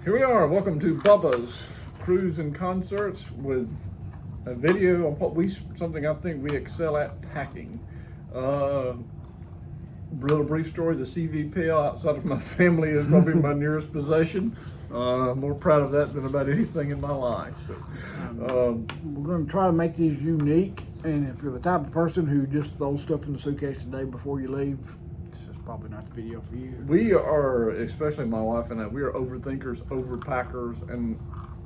Here we are. Welcome to Bubba's Cruise and Concerts with a video on something I think we excel at, packing. Little brief story: the CVP outside of my family is probably my nearest possession. I'm more proud of that than about anything in my life. So, we're going to try to make these unique, and if you're the type of person who just throws stuff in the suitcase the day before you leave, this is probably not the video for you. we are, especially my wife and I, we are overthinkers, overpackers, and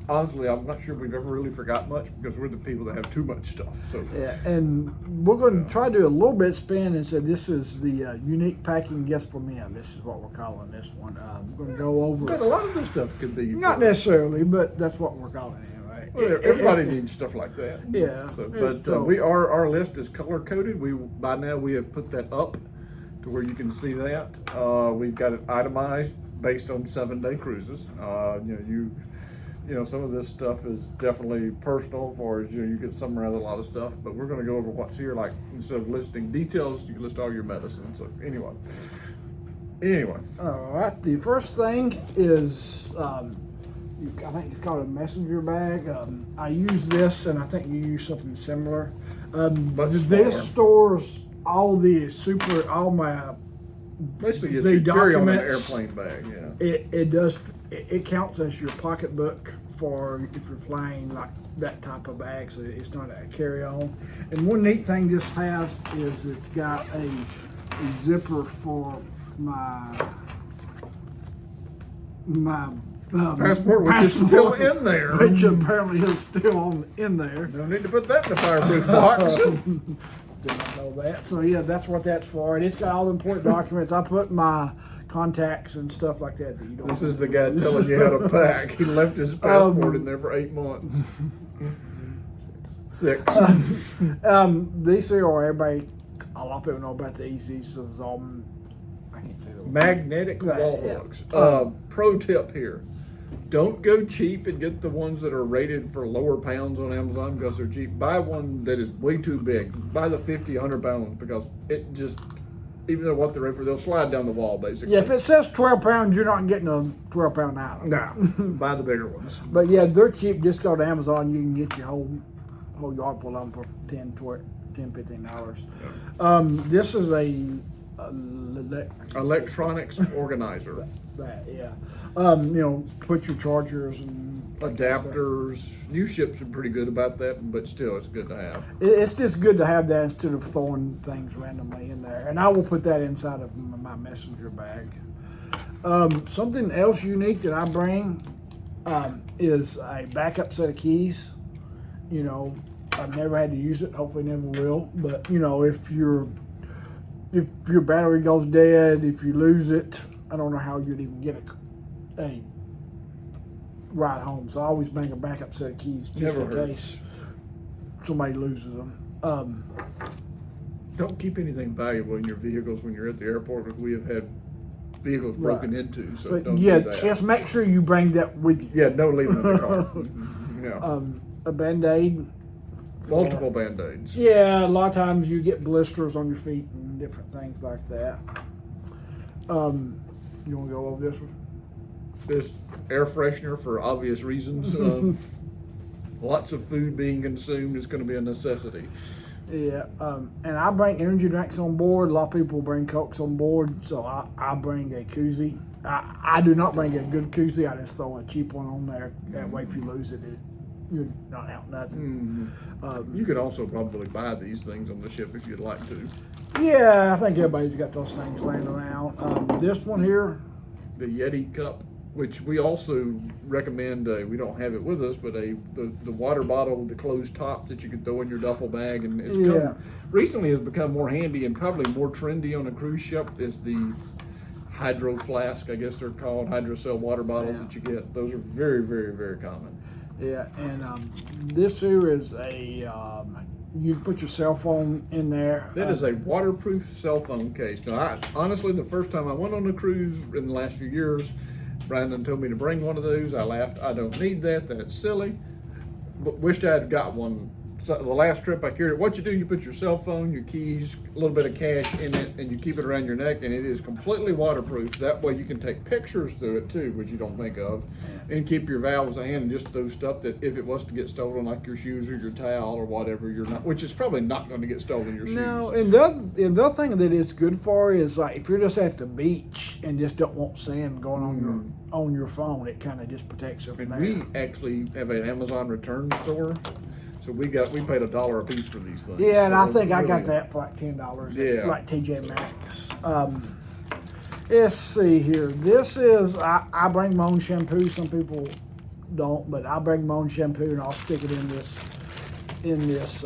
honestly, I'm not sure we've ever really forgot much because we're the people that have too much stuff. So Yeah, and we're going to try to do a little bit spin and say this is the unique packing just for men. This is what we're calling this one. We're going to go over. but a lot of this stuff could be Not necessarily, but that's what we're calling it anyway. Well, everybody needs stuff like that. Yeah. But So- our list is color coded. By now we have put that up to where you can see that. We've got it itemized based on 7-day cruises. Some of this stuff is definitely personal, as far as you could summarize a lot of stuff. But we're going to go over what's here. Like, instead of listing details, you can list all your medicine. So anyway. All right. The first thing is, I think it's called a messenger bag. I use this, and I think you use something similar. Much This smaller. stores all my. Basically, it's the your carry on an documents. airplane bag. Yeah. It counts as your pocketbook for if you're flying like that type of bag, so it's not a carry-on. And one neat thing this has is it's got a zipper for my Passport, which is still in there. which apparently is still in there. No need to put that in the fireproof box. Did not know that. So yeah, that's what that's for, and it's got all the important documents. I put my contacts and stuff like that you don't. This is the guy telling you how to pack. He left his passport in there for 8 months. 6. These here are everybody. A lot of people know about the easy. So it's all. I can't say the word. Magnetic wall Yeah. hooks. Pro tip here. Don't go cheap and get the ones that are rated for lower pounds on Amazon because they're cheap. Buy one that is way too big. Buy the 50, 100 pound ones because it just, even though what they're rated for, they'll slide down the wall basically. Yeah, if it says 12 pounds, you're not getting a 12-pound item. No, buy the bigger ones. But yeah, they're cheap. Just go to Amazon. You can get your whole yard full of them for $10, $15. This is Electronics organizer. Put your chargers and Adapters. New ships are pretty good about that, but still, it's good to have. It's just good to have that instead of throwing things randomly in there. And I will put that inside of my messenger bag. Something else unique that I bring is a backup set of keys. I've never had to use it. Hopefully, never will. But if your battery goes dead, if you lose it, I don't know how you'd even get a ride home. So I always bring a backup set of keys just Never in hurts. case somebody loses them. Don't keep anything valuable in your vehicles when you're at the airport, because we have had vehicles broken into, so But don't yeah, do that. just make sure you bring that with you. Yeah, no leaving in the car. Yeah. A Band-Aid. Multiple Band-Aids. Yeah, a lot of times you get blisters on your feet and different things like that. You want to go over this one? This air freshener for obvious reasons. Lots of food being consumed is going to be a necessity. Yeah, and I bring energy drinks on board. A lot of people bring Cokes on board, so I bring a koozie. I do not bring a good koozie. I just throw a cheap one on there. That way, if you lose it, you're not out nothing. You could also probably buy these things on the ship if you'd like to. Yeah, I think everybody's got those things laying around. This one here. The Yeti cup, which we also recommend. We don't have it with us, but the water bottle with the closed top that you can throw in your duffel bag, and it's recently has become more handy and probably more trendy on a cruise ship. Is the hydro flask, I guess they're called, hydrocell water bottles that you get. Those are very, very, very common. Yeah, and this here is you put your cell phone in there. That is a waterproof cell phone case. Now, honestly, the first time I went on a cruise in the last few years, Brandon told me to bring one of those. I laughed. I don't need that. That's silly. But wished I had got one So the last trip I carried it. What you do, you put your cell phone, your keys, a little bit of cash in it, and you keep it around your neck, and it is completely waterproof. That way you can take pictures through it too, which you don't think of, and keep your valves a hand and just those stuff that if it was to get stolen, like your shoes or your towel or whatever, you're not, which is probably not going to get stolen, your shoes. No, and the other thing that it's good for is like if you're just at the beach and just don't want sand going on your phone, it kind of just protects you from And that. we actually have an Amazon return store. So we paid $1 a piece for these things. Yeah, and So I think I really- got that for like $10. Yeah. Like TJ Maxx. Let's see here. This is I bring my own shampoo. Some people don't, but I bring my own shampoo and I'll stick it in this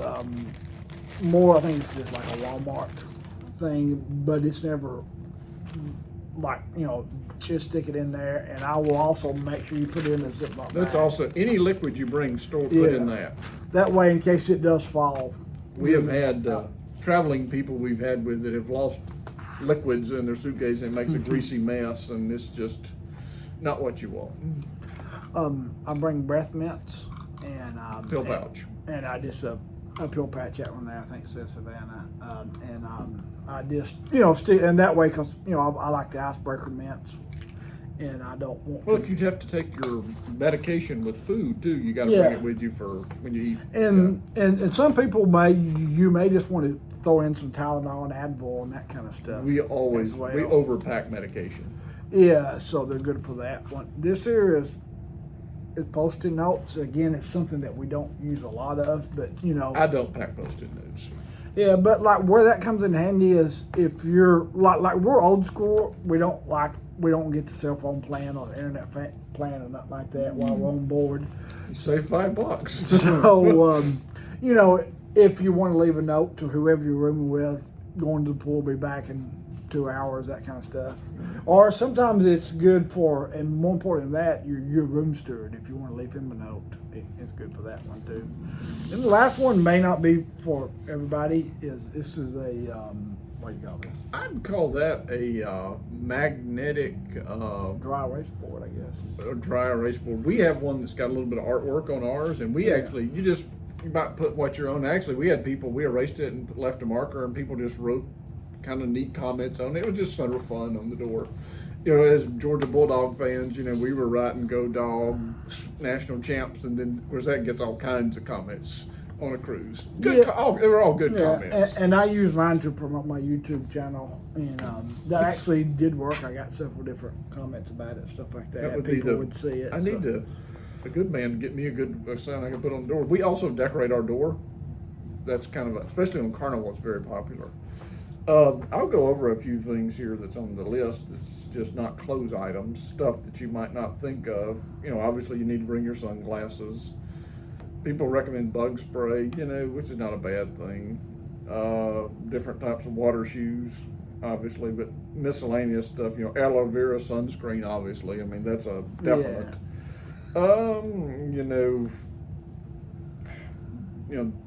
more. I think it's just like a Walmart thing, but it's never like just stick it in there. And I will also make sure you put it in a Ziploc bag. That's also any liquid you bring, put in Yeah. that. That way, in case it does fall. We have had traveling people we've had with that have lost liquids in their suitcase and it makes a greasy mess, and it's just not what you want. I bring breath mints and Pill pouch. and I just a pill patch that one there. I think it says Savannah, and I just stick, and that way because I like the icebreaker mints, and I don't want. Well, if you have to take your medication with food too, you got to Yeah. bring it with you for when you eat. And some people may just want to throw in some Tylenol and Advil and that kind of stuff. We always as well. we overpack medication. Yeah, so they're good for that one. This here is Post-it notes. Again, it's something that we don't use a lot of, but I don't pack Post-it notes. yeah, but like where that comes in handy is if you're like we're old school. We don't get the cell phone plan or the internet plan or nothing like that while we're on board. You save $5. So if you want to leave a note to whoever you're rooming with, going to the pool, be back in 2 hours, that kind of stuff. Or sometimes it's good for, and more important than that, your room steward. If you want to leave him a note, it's good for that one too. And the last one may not be for everybody. This is a what do you call this? I'd call that a magnetic Dry erase board, I guess. dry erase board. We have one that's got a little bit of artwork on ours, and we actually you might put what you're on. Actually, we had people, we erased it and left a marker, and people just wrote kind of neat comments on it. It was just sort of fun on the door. As Georgia Bulldog fans, we were writing "Go Dogs," national champs, and then of course that gets all kinds of comments on a cruise. Good, they were all good comments. And I use mine to promote my YouTube channel, and that actually did work. I got several different comments about it, stuff like that. That would People be would see it. I need a good man to get me a good sign I can put on the door. We also decorate our door. That's kind of especially on Carnival, it's very popular. I'll go over a few things here that's on the list. It's just not clothes items, stuff that you might not think of. Obviously you need to bring your sunglasses. People recommend bug spray, which is not a bad thing. Different types of water shoes, obviously, but miscellaneous stuff. Aloe vera sunscreen, obviously. I mean, that's a definite.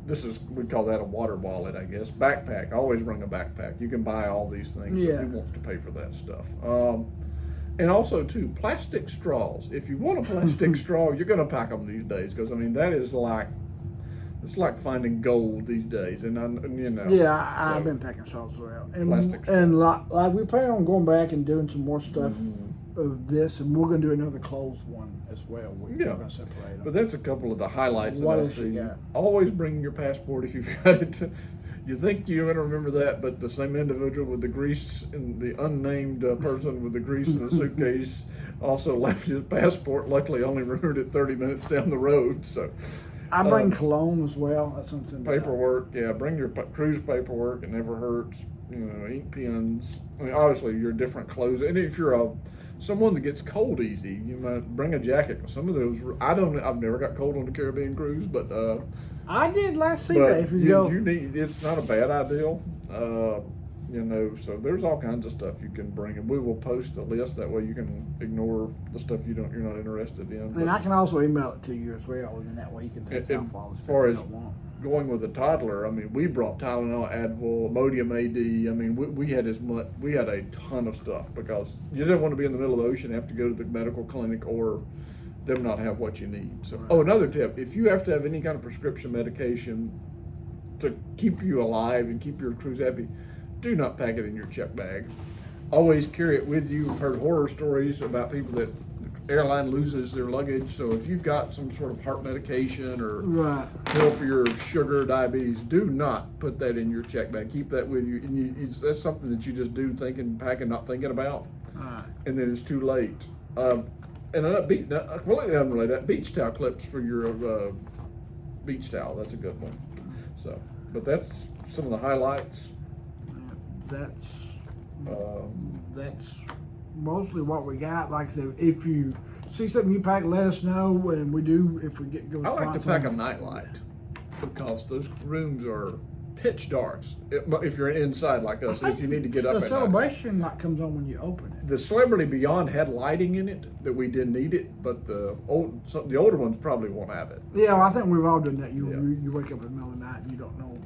This is, we call that a water wallet, I guess. Backpack, always bring a backpack. You can buy all these things, Yeah. but who wants to pay for that stuff? And also, too, plastic straws. If you want a plastic straw, you're going to pack them these days, because, that is it's like finding gold these days. And, I've been packing straws as well. Plastic And like we plan on going back and doing some more stuff of this, and we're going to do another closed one as well. We're going to separate them. But that's a couple of the highlights What that I else you see. got? Always bring your passport if you've got it. You think you're going to remember that, but the same individual with the grease and the unnamed person with the grease in the suitcase also left his passport. Luckily, only remembered it 30 minutes down the road. So I bring cologne as well. That's something. paperwork, bring your cruise paperwork. It never hurts. Ink pens. Obviously, your different clothes, and if you're someone that gets cold easy, you might bring a jacket. Some of those, I've never got cold on the Caribbean cruise, but I did last see but that. If you go, you need, it's not a bad idea. So there's all kinds of stuff you can bring, and we will post the list. That way you can ignore the stuff you're not interested in. and I can also email it to you as well, and that way you can take off all the As stuff far you as don't want. going with a toddler, we brought Tylenol, Advil, Imodium AD. We had a ton of stuff because you didn't want to be in the middle of the ocean, have to go to the medical clinic or them not have what you need. So, oh, another tip: if you have to have any kind of prescription medication to keep you alive and keep your crews happy, do not pack it in your check bag. Always carry it with you. I've heard horror stories about people that the airline loses their luggage. So if you've got some sort of heart medication or pill for your sugar, diabetes, do not put that in your check bag. Keep that with you. And that's something that you just do packing, not thinking about. And then it's too late. And completely unrelated, beach towel clips for your beach towel. That's a good one. So, but that's some of the highlights. That's mostly what we got. Like I said, if you see something you pack, let us know, and we do if we get good. I like to pack a nightlight because those rooms are pitch dark. If you're inside like us, if you need to get up at night. The celebration light comes on when you open it. The Celebrity Beyond had lighting in it that we didn't need it, but the older ones probably won't have it. Yeah, well, I think we've all done that. You wake up in the middle of the night and you don't know.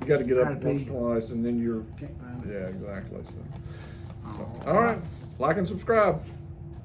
You got to get up once or twice, and then you're. Can't find it. Yeah, exactly. So, all right, like and subscribe.